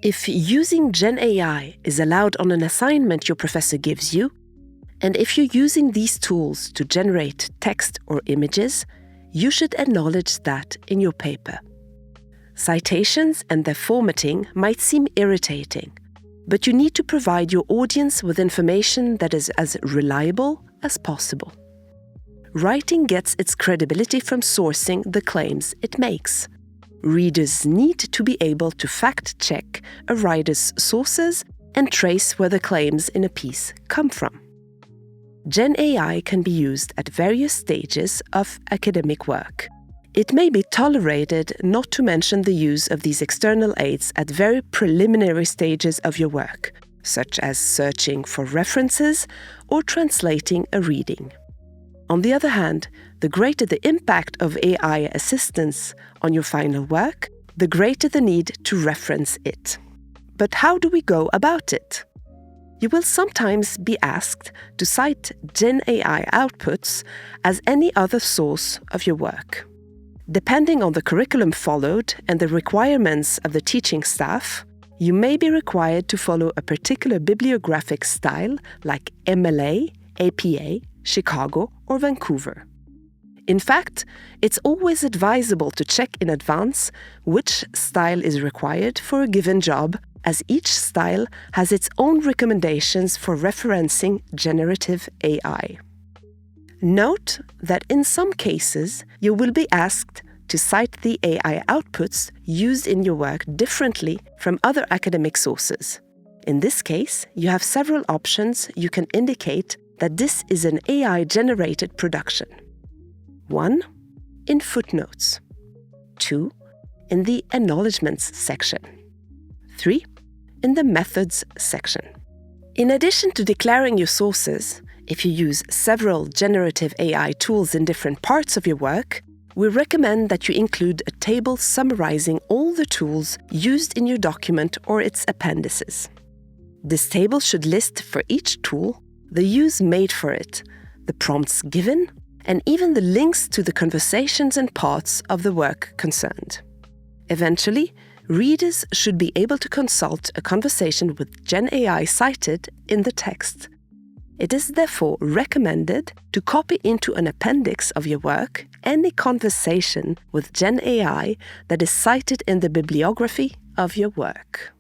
If using GenAI is allowed on an assignment your professor gives you, and if you're using these tools to generate text or images, you should acknowledge that in your paper. Citations and their formatting might seem irritating, but you need to provide your audience with information that is as reliable as possible. Writing gets its credibility from sourcing the claims it makes. Readers need to be able to fact-check a writer's sources and trace where the claims in a piece come from. GenAI can be used at various stages of academic work. It may be tolerated not to mention the use of these external aids at very preliminary stages of your work, such as searching for references or translating a reading. On the other hand, the greater the impact of AI assistance on your final work, the greater the need to reference it. But how do we go about it? You will sometimes be asked to cite GenAI outputs as any other source of your work. Depending on the curriculum followed and the requirements of the teaching staff, you may be required to follow a particular bibliographic style like MLA, APA, Chicago, or Vancouver. In fact, it's always advisable to check in advance which style is required for a given job, as each style has its own recommendations for referencing generative AI. Note that in some cases, you will be asked to cite the AI outputs used in your work differently from other academic sources. In this case, you have several options you can indicate that this is an AI-generated production. 1. In footnotes. 2. In the acknowledgements section. 3. In the methods section. In addition to declaring your sources, if you use several generative AI tools in different parts of your work, we recommend that you include a table summarizing all the tools used in your document or its appendices. This table should list for each tool the use made for it, the prompts given, and even the links to the conversations and parts of the work concerned. Eventually, readers should be able to consult a conversation with GenAI cited in the text. It is therefore recommended to copy into an appendix of your work any conversation with GenAI that is cited in the bibliography of your work.